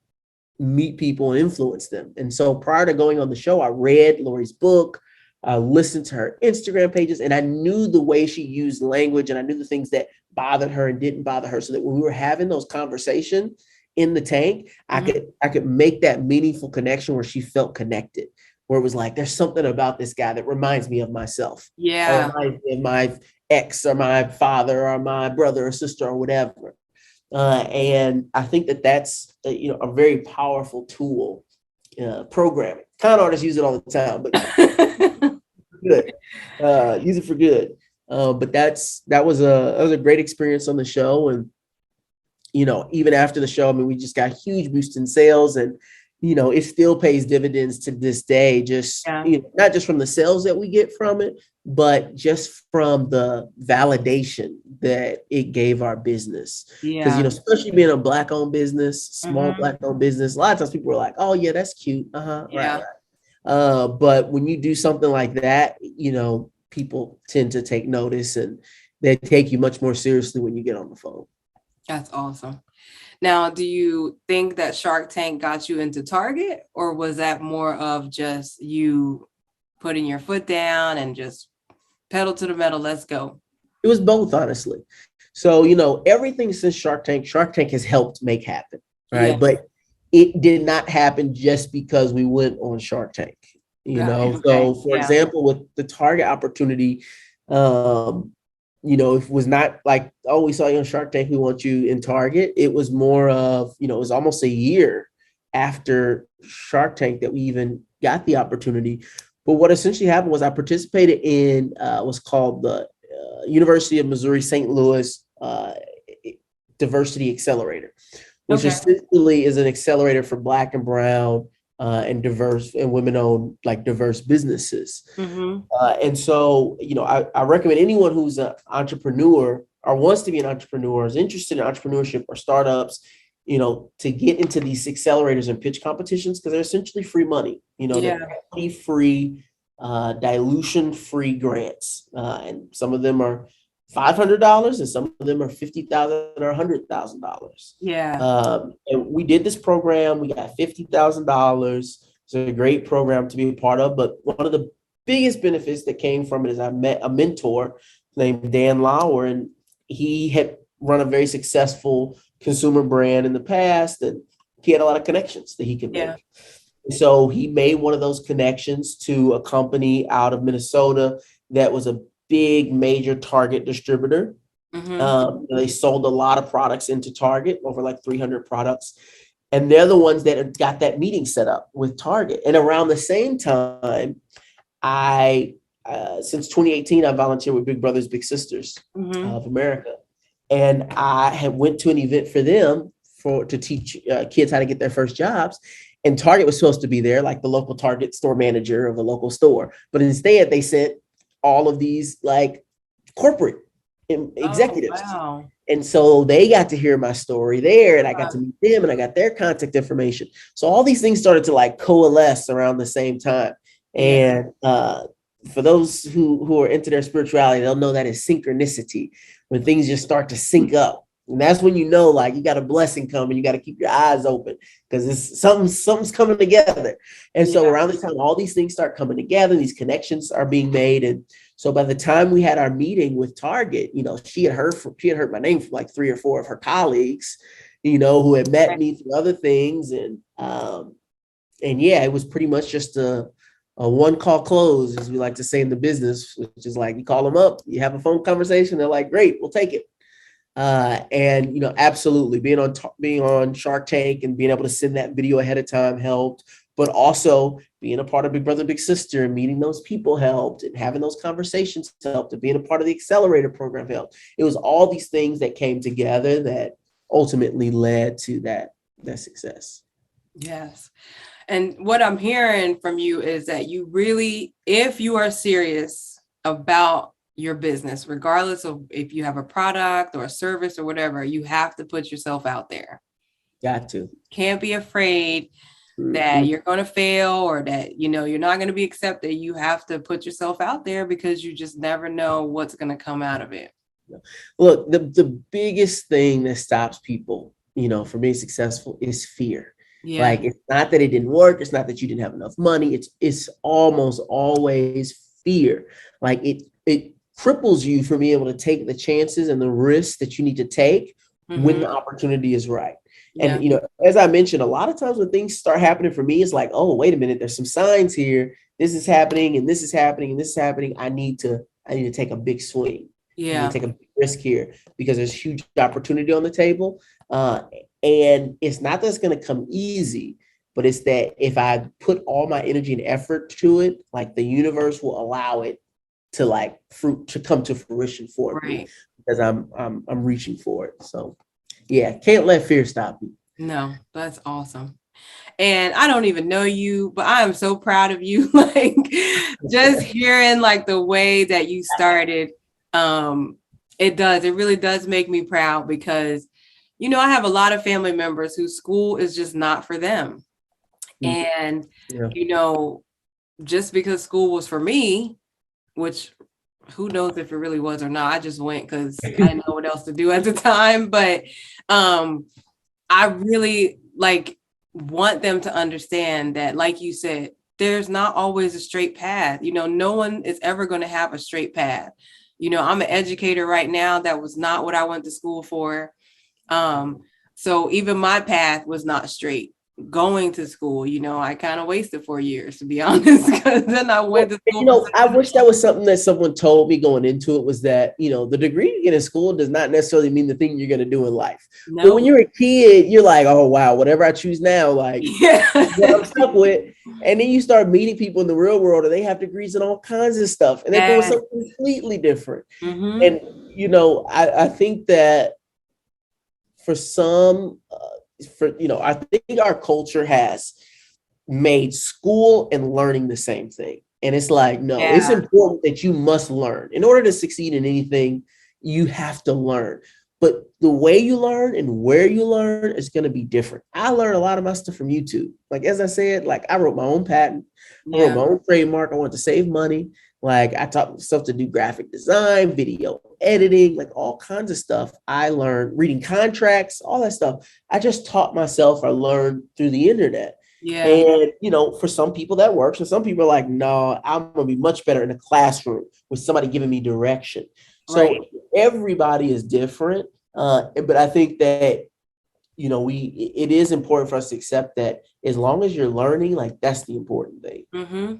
meet people and influence them. And so prior to going on the show, I read Lori's book, I listened to her Instagram pages, and I knew the way she used language, and I knew the things that bothered her and didn't bother her, so that when we were having those conversations in the tank, I could make that meaningful connection where she felt connected, where it was like, there's something about this guy that reminds me of myself. Yeah. Or reminds me of my ex or my father or my brother or sister or whatever. And I think that that's a very powerful tool. Programming. Con artists use it all the time, but good. Use it for good. But that was a great experience on the show, and even after the show, I mean, we just got a huge boost in sales, and it still pays dividends to this day, just not just from the sales that we get from it, but just from the validation that it gave our business. Because, especially being a Black-owned business, small Black-owned business, a lot of times people are like, oh, yeah, that's cute. Right. But when you do something like that, people tend to take notice, and they take you much more seriously when you get on the phone. That's awesome. Now, do you think that Shark Tank got you into Target, or was that more of just you putting your foot down and just pedal to the metal, let's go? It was both, honestly. So, everything since Shark Tank has helped make happen, right? Yeah. But it did not happen just because we went on Shark Tank, Okay. So, for example, with the Target opportunity, it was not like, oh, we saw you on Shark Tank, we want you in Target. It was more of, it was almost a year after Shark Tank that we even got the opportunity. But what essentially happened was I participated in what's called the University of Missouri St. Louis Diversity Accelerator, which essentially is an accelerator for Black and Brown and diverse and women-owned, like, diverse businesses. And so, I recommend anyone who's an entrepreneur or wants to be an entrepreneur, is interested in entrepreneurship or startups, to get into these accelerators and pitch competitions, because they're essentially free money, they're free, dilution-free grants. And some of them are $500 and some of them are $50,000 or $100,000. And we did this program. We got $50,000. It's a great program to be a part of. But one of the biggest benefits that came from it is I met a mentor named Dan Lauer, and he had run a very successful consumer brand in the past, and he had a lot of connections that he could make. So he made one of those connections to a company out of Minnesota that was a big major Target distributor. They sold a lot of products into Target, over like 300 products. And they're the ones that got that meeting set up with Target. And around the same time, since 2018, I volunteered with Big Brothers Big Sisters of America. And I had went to an event for them to teach kids how to get their first jobs. And Target was supposed to be there, like the local Target store manager of a local store. But instead, they sent all of these like corporate executives. And so they got to hear my story there, and I got to meet them, and I got their contact information. So all these things started to like coalesce around the same time. And for those who are into their spirituality, they'll know that is synchronicity, when things just start to sync up. And that's when like you got a blessing coming. You got to keep your eyes open, because it's something's coming together. And so around this time, all these things start coming together. These connections are being made. And so by the time we had our meeting with Target, she had heard my name from like 3 or 4 of her colleagues, who had met me through other things. And it was pretty much just a one call close, as we like to say in the business, which is like, you call them up, you have a phone conversation. They're like, great, we'll take it. Absolutely being on Shark Tank and being able to send that video ahead of time helped, but also being a part of Big Brother Big Sister and meeting those people helped, and having those conversations helped, and being a part of the accelerator program helped. It was all these things that came together that ultimately led to that success. Yes. And what I'm hearing from you is that you really, if you are serious about your business, regardless of if you have a product or a service or whatever, you have to put yourself out there. Got to. Can't be afraid that you're going to fail, or that, you're not going to be accepted. You have to put yourself out there, because you just never know what's going to come out of it. Look, the biggest thing that stops people, from being successful is fear. Like, it's not that it didn't work. It's not that you didn't have enough money. It's almost always fear. Like, it cripples you from being able to take the chances and the risks that you need to take when the opportunity is right. And, as I mentioned, a lot of times when things start happening for me, it's like, oh, wait a minute, there's some signs here. This is happening, and this is happening, and this is happening. I need to take a big swing. I need to take a big risk here, because there's huge opportunity on the table. And it's not that it's going to come easy, but it's that if I put all my energy and effort to it, like, the universe will allow it to come to fruition for me, because I'm reaching for it. So Yeah, can't let fear stop you. No, that's awesome. And I don't even know you, but I am so proud of you. Like just hearing like the way that you started, it really does make me proud because, I have a lot of family members whose school is just not for them. And, Yeah. Just because school was for me, which who knows if it really was or not, I just went because I didn't know what else to do at the time. But I really want them to understand that, like you said, there's not always a straight path. No one is ever going to have a straight path. I'm an educator right now. That was not what I went to school for. So even my path was not straight. Going to school, I kind of wasted 4 years, to be honest, because then I went to school. I wish that was something that someone told me going into it, was that, the degree you get in school does not necessarily mean the thing you're going to do in life. No. But when you're a kid, you're like, oh, wow, whatever I choose now, what I'm stuck with. And then you start meeting people in the real world and they have degrees in all kinds of stuff. And they're doing something completely different. Mm-hmm. And, I think that for some, I think our culture has made school and learning the same thing. And it's like, no, it's important that you must learn. In order to succeed in anything, you have to learn. But the way you learn and where you learn is going to be different. I learned a lot of my stuff from YouTube. Like, as I said, I wrote my own patent. I wrote my own trademark. I wanted to save money. I taught myself to do graphic design, video editing, all kinds of stuff. I learned reading contracts, all that stuff. I just taught myself. I learned through the internet. Yeah. And, for some people that works. And some people are like, no, I'm going to be much better in a classroom with somebody giving me direction. So everybody is different. But I think that, it is important for us to accept that as long as you're learning, that's the important thing. Mm-hmm.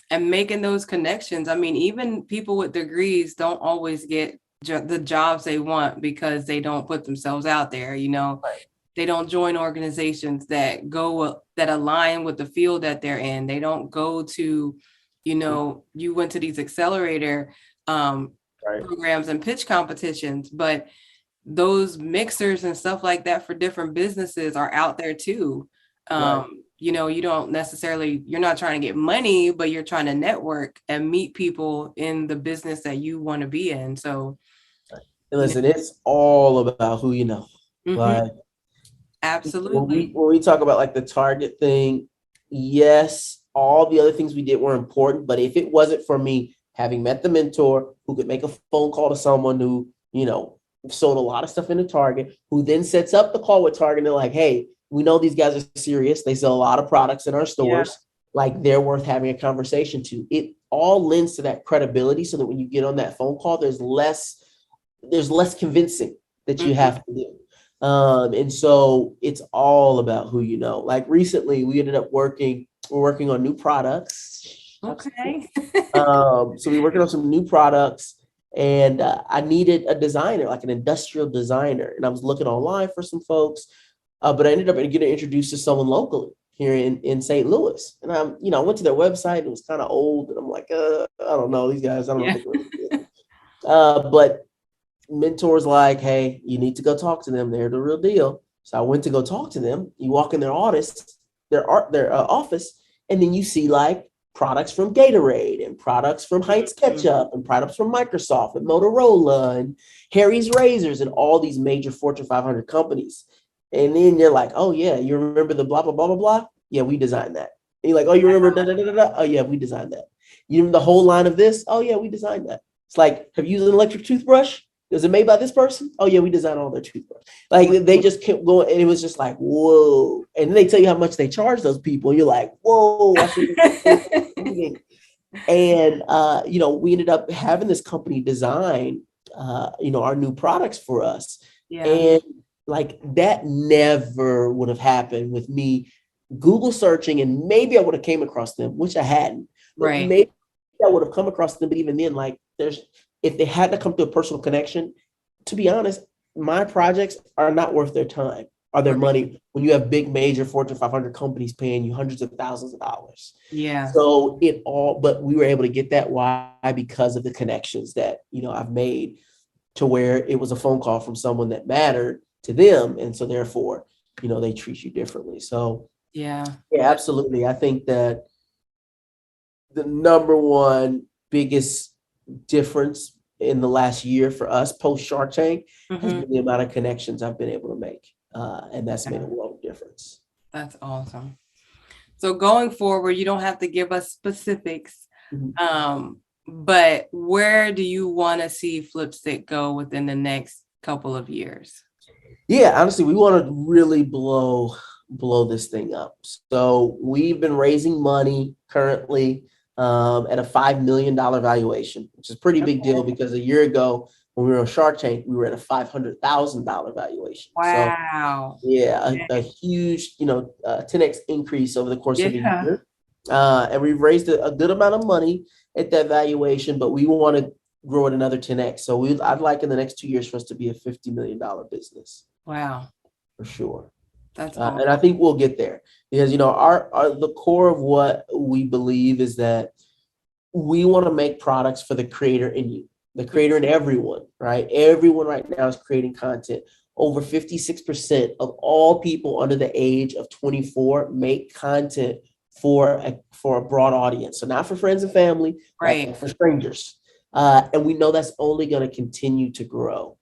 And making those connections. I mean, even people with degrees don't always get the jobs they want because they don't put themselves out there. Right. They don't join organizations that align with the field that they're in. They don't go to, you went to these accelerator programs and pitch competitions, but those mixers and stuff like that for different businesses are out there too. You don't necessarily, you're not trying to get money, but you're trying to network and meet people in the business that you want to be in. So listen, it's all about who you know. Mm-hmm. Absolutely. When we talk about the target thing, yes, all the other things we did were important, but if it wasn't for me having met the mentor who could make a phone call to someone who, sold a lot of stuff into Target, who then sets up the call with Target and they're like, hey, we know these guys are serious. They sell a lot of products in our stores. Yeah. They're worth having a conversation to. It all lends to that credibility so that when you get on that phone call, there's less convincing that you have to do. And so it's all about who you know. Recently, we ended up we're working on new products. Okay. So we're working on some new products. And I needed a designer, an industrial designer. And I was looking online for some folks. But I ended up getting introduced to someone locally here in St. Louis. And I went to their website and it was kind of old. And I'm like, I don't know these guys. I don't know if they can really but mentors hey, you need to go talk to them. They're the real deal. So I went to go talk to them. You walk in their office, and then you see products from Gatorade and products from Heinz Ketchup and products from Microsoft and Motorola and Harry's Razors and all these major Fortune 500 companies. And then you're like, oh yeah, you remember the blah, blah, blah, blah, blah? Yeah, we designed that. And you're like, oh, you remember da, da, da, da, da? Oh yeah, we designed that. You remember the whole line of this? Oh yeah, we designed that. It's have you used an electric toothbrush? Was it made by this person? Oh yeah, we designed all their toothbrush. They just kept going, and it was just whoa. And then they tell you how much they charge those people, and you're like, whoa. And we ended up having this company design, our new products for us, and that never would have happened with me Google searching, and maybe I would have came across them, which I hadn't. Right. Maybe I would have come across them, but even then, if they had to come to a personal connection, to be honest, my projects are not worth their time or their money when you have big major Fortune 500 companies paying you hundreds of thousands of dollars. Yeah. So but we were able to get that. Why? Because of the connections that, I've made to where it was a phone call from someone that mattered to them. And so therefore, they treat you differently. So yeah, absolutely. I think that the number one biggest difference in the last year for us post Shark Tank has been the amount of connections I've been able to make. And that's made a world of difference. That's awesome. So going forward, you don't have to give us specifics, but where do you want to see Flipstik go within the next couple of years? Yeah, honestly, we want to really blow this thing up. So we've been raising money currently at a $5 million valuation, which is a pretty big deal because a year ago when we were on Shark Tank, we were at a $500,000 valuation. Wow. So yeah, a huge, 10x increase over the course of a year. And we've raised a good amount of money at that valuation, but we want to grow at another 10x. So I'd like in the next 2 years for us to be a $50 million business. Wow. For sure. That's awesome. And I think we'll get there because, the core of what we believe is that we want to make products for the creator in you, the creator in everyone, right? Everyone right now is creating content. Over 56% of all people under the age of 24 make content for a broad audience. So not for friends and family, right? Like for strangers. And we know that's only going to continue to grow.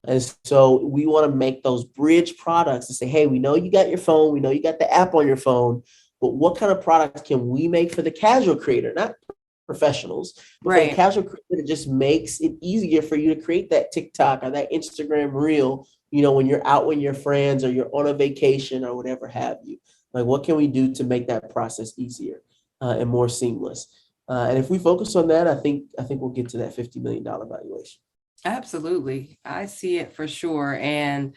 And so we want to make those bridge products and say, hey, we know you got your phone. We know you got the app on your phone. But what kind of products can we make for the casual creator, not professionals, but for the casual creator that just makes it easier for you to create that TikTok or that Instagram reel, when you're out with your friends or you're on a vacation or whatever have you. Like, what can we do to make that process easier and more seamless? And if we focus on that, I think we'll get to that $50 million valuation. Absolutely. I see it for sure. And,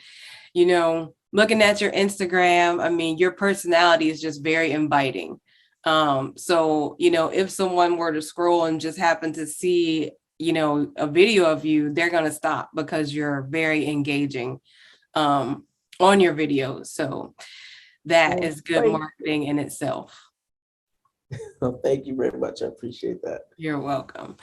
looking at your Instagram, I mean, your personality is just very inviting. So, if someone were to scroll and just happen to see, a video of you, they're going to stop because you're very engaging on your videos. So that is good marketing in itself. Well, thank you very much. I appreciate that. You're welcome.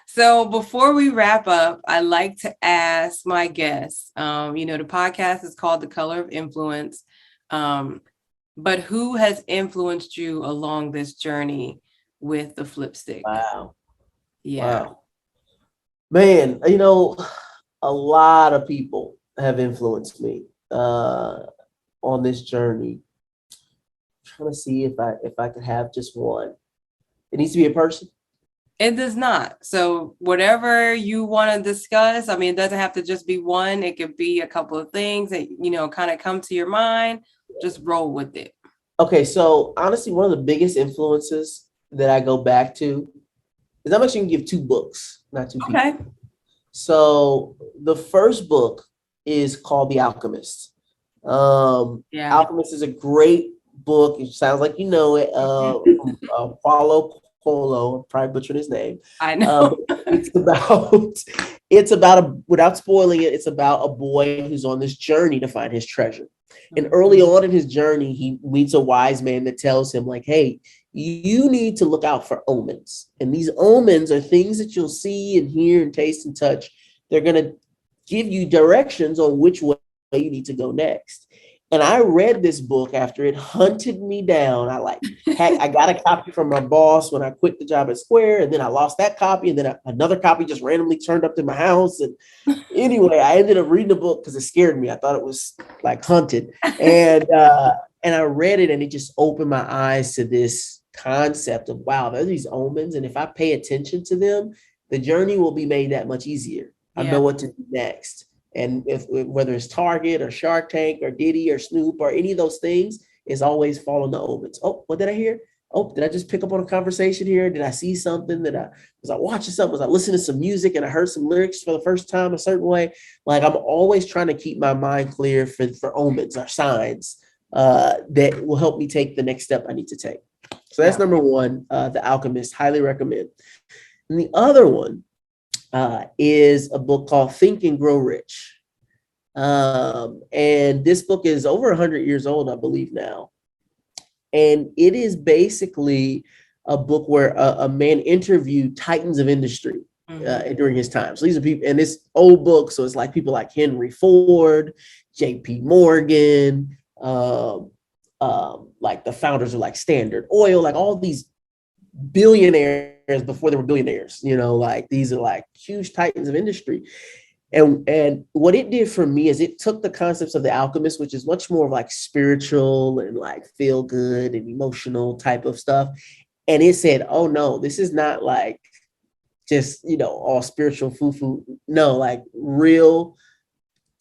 So before we wrap up, I like to ask my guests, the podcast is called The Color of Influence, but who has influenced you along this journey with the Flipstik? Wow. Yeah. Wow. Man, a lot of people have influenced me on this journey. I'm trying to see if I could have just one. It needs to be a person. It does not. So whatever you want to discuss, I mean, it doesn't have to just be one. It could be a couple of things that, kind of come to your mind. Just roll with it. Okay. So honestly, one of the biggest influences that I go back to is I'm actually going to give two books, not two people. Okay. So the first book is called The Alchemist. Alchemist is a great book. It sounds like you know it. Paulo Coelho, I'm probably butchering his name. I know. It's about without spoiling it, it's about a boy who's on this journey to find his treasure. And early on in his journey, he meets a wise man that tells him, like, hey, you need to look out for omens. And these omens are things that you'll see and hear and taste and touch. They're going to give you directions on which way you need to go next. And I read this book after it hunted me down. I got a copy from my boss when I quit the job at Square, and then I lost that copy, and then another copy just randomly turned up to my house. And anyway, I ended up reading the book because it scared me. I thought it was like haunted, and I read it, and it just opened my eyes to this concept of, wow, there's these omens, and if I pay attention to them, the journey will be made that much easier. I know what to do next. And whether it's Target or Shark Tank or Diddy or Snoop or any of those things, it's always following the omens. Oh, what did I hear? Oh, did I just pick up on a conversation here? Did I see something? Was I watching something? Was I listening to some music and I heard some lyrics for the first time a certain way? Like, I'm always trying to keep my mind clear for omens or signs that will help me take the next step I need to take. So that's number one, The Alchemist, highly recommend. And the other one is a book called Think and Grow Rich. And this book is over 100 years old, I believe now. And it is basically a book where a man interviewed titans of industry. during his time. So these are people, and it's old books. So it's like people like Henry Ford, J.P. Morgan, like the founders of like Standard Oil, like all these billionaires before they were billionaires. Like these are like huge titans of industry. And what it did for me is it took the concepts of The Alchemist, which is much more of like spiritual and like feel good and emotional type of stuff. And it said, oh no, this is not like just, all spiritual foo-foo. No, like real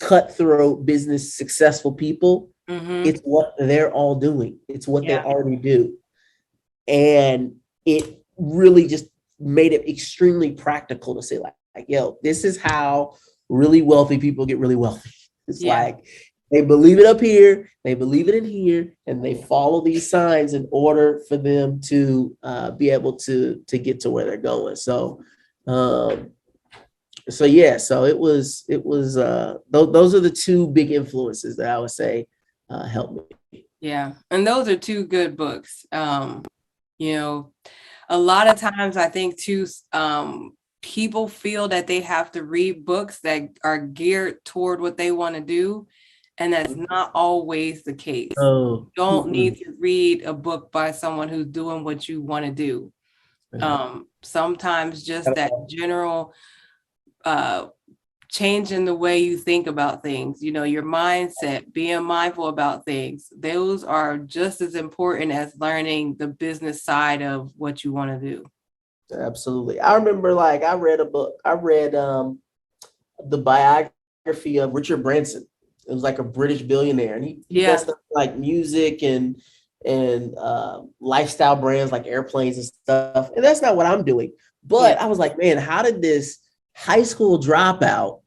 cutthroat business, successful people. Mm-hmm. It's what they're all doing. It's what they already do. And it really just made it extremely practical to say like, yo, this is how really wealthy people get really wealthy. It's like they believe it up here, they believe it in here, and they follow these signs in order for them to be able to get to where they're going. So so it was those are the two big influences that I would say helped me. Yeah, and those are two good books. A lot of times I think too, people feel that they have to read books that are geared toward what they want to do. And that's not always the case. You don't need to read a book by someone who's doing what you want to do. Sometimes just that general change in the way you think about things, your mindset, being mindful about things, those are just as important as learning the business side of what you want to do. Absolutely. I remember like I read the biography of Richard Branson. It was like a British billionaire, and he does stuff like music and lifestyle brands like airplanes and stuff. And that's not what I'm doing. But I was like, man, how did this high school dropout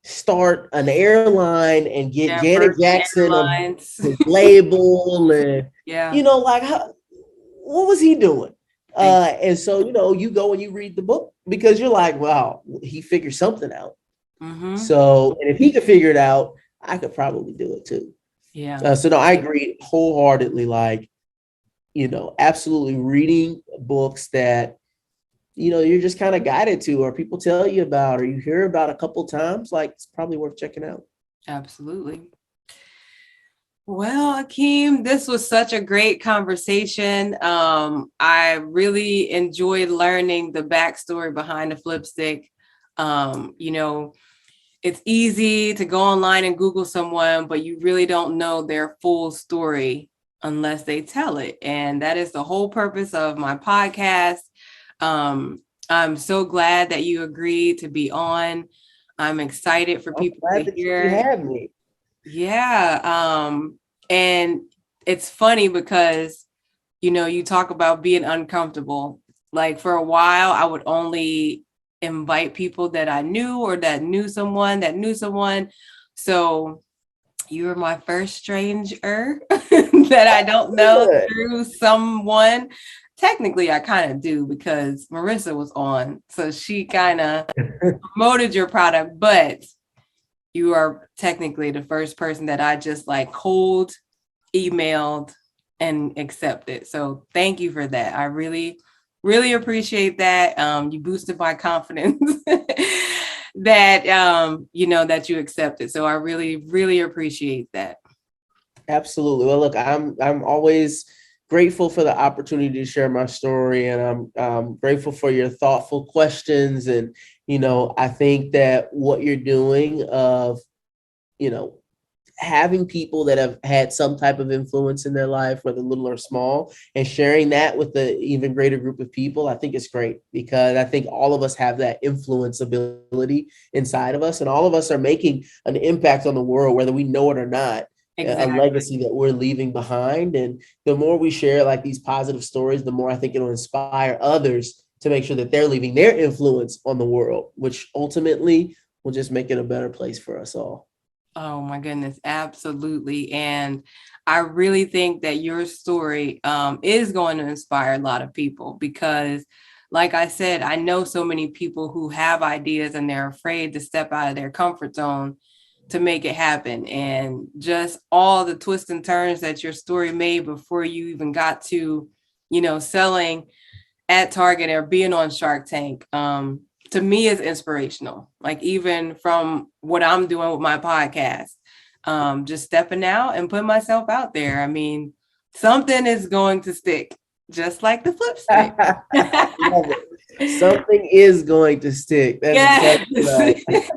start an airline and get Janet Jackson on his label? And like what was he doing? And so you go and you read the book because you're like, wow, he figured something out. Mm-hmm. So, and if he could figure it out, I could probably do it too. So no, I agree wholeheartedly. Like, absolutely reading books that you're just kind of guided to, or people tell you about, or you hear about a couple times, like it's probably worth checking out. Absolutely. Well, Akeem, this was such a great conversation. I really enjoyed learning the backstory behind the Flipstik. It's easy to go online and Google someone, but you really don't know their full story unless they tell it. And that is the whole purpose of my podcast. I'm so glad that you agreed to be on. I'm excited for people to hear. You have me. Yeah. And it's funny because, you talk about being uncomfortable. Like for a while, I would only invite people that I knew or that knew someone that knew someone. So you were my first stranger that I don't know through someone. Technically, I kind of do because Marissa was on. So she kind of promoted your product, but you are technically the first person that I just like cold emailed and accepted. So thank you for that. I really, really appreciate that. You boosted my confidence that, that you accepted. So I really, really appreciate that. Absolutely. Well, look, I'm always grateful for the opportunity to share my story, and I'm grateful for your thoughtful questions. And, I think that what you're doing of, having people that have had some type of influence in their life, whether little or small, and sharing that with the even greater group of people, I think it's great, because I think all of us have that influence ability inside of us, and all of us are making an impact on the world, whether we know it or not. Exactly. A legacy that we're leaving behind. And the more we share like these positive stories, the more I think it'll inspire others to make sure that they're leaving their influence on the world, which ultimately will just make it a better place for us all. Oh my goodness, absolutely. And I really think that your story is going to inspire a lot of people because, like I said, I know so many people who have ideas and they're afraid to step out of their comfort zone to make it happen. And just all the twists and turns that your story made before you even got to, selling at Target or being on Shark Tank. to me is inspirational. Like even from what I'm doing with my podcast, just stepping out and putting myself out there. I mean, something is going to stick, just like the Flipstik. Something is going to stick. That's yes.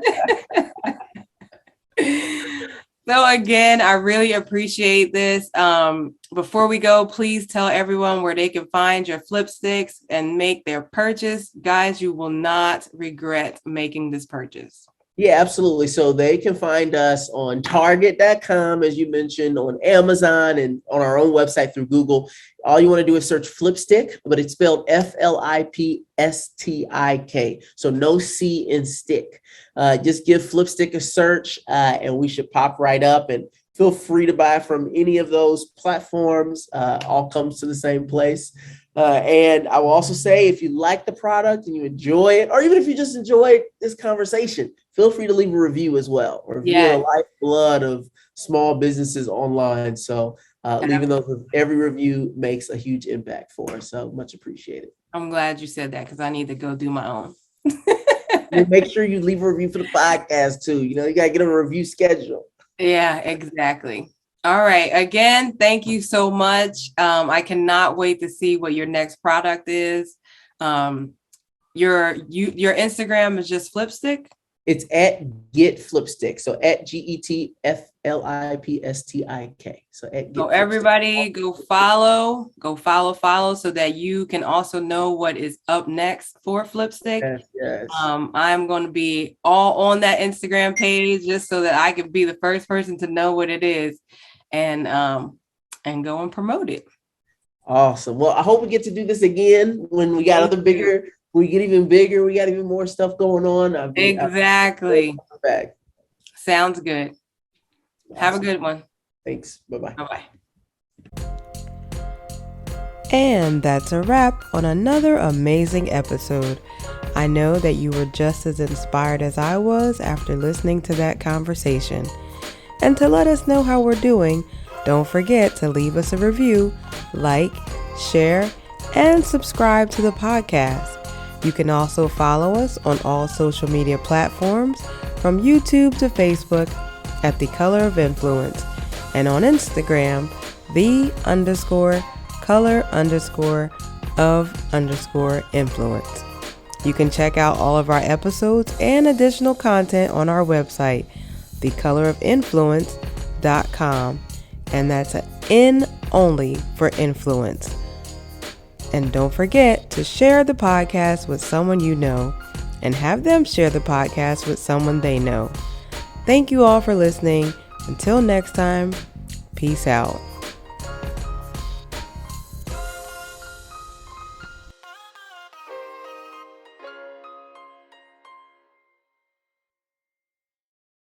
So again, I really appreciate this. Before we go, please tell everyone where they can find your Flipstiks and make their purchase. Guys, you will not regret making this purchase. Yeah, absolutely. So they can find us on Target.com, as you mentioned, on Amazon, and on our own website through Google. All you want to do is search Flipstik, but it's spelled Flipstik. So no C in stick. Just give Flipstik a search, and we should pop right up. And feel free to buy from any of those platforms. All comes to the same place. And I will also say, if you like the product and you enjoy it, or even if you just enjoy this conversation, feel free to leave a review as well. Review the lifeblood of small businesses online. So leaving those with every review makes a huge impact for us. So much appreciated. I'm glad you said that because I need to go do my own. Make sure you leave a review for the podcast too. You got to get a review schedule. Yeah, exactly. All right. Again, thank you so much. I cannot wait to see what your next product is. Your Instagram is just Flipstik? It's at Get Flipstik. So at GETFLIPSTIK. So at Get So everybody go follow so that you can also know what is up next for Flipstik. Yes. I'm going to be all on that Instagram page just so that I can be the first person to know what it is and go and promote it. Awesome. Well, I hope we get to do this again when we got other bigger. We get even bigger. We got even more stuff going on. Exactly. Sounds good. Awesome. Have a good one. Thanks. Bye-bye. Bye-bye. And that's a wrap on another amazing episode. I know that you were just as inspired as I was after listening to that conversation. And to let us know how we're doing, don't forget to leave us a review, like, share, and subscribe to the podcast. You can also follow us on all social media platforms, from YouTube to Facebook, at The Color of Influence, and on Instagram, _color_of_influence. You can check out all of our episodes and additional content on our website, thecolorofinfluence.com, and that's an N only for influence. And don't forget to share the podcast with someone you know and have them share the podcast with someone they know. Thank you all for listening. Until next time, peace out.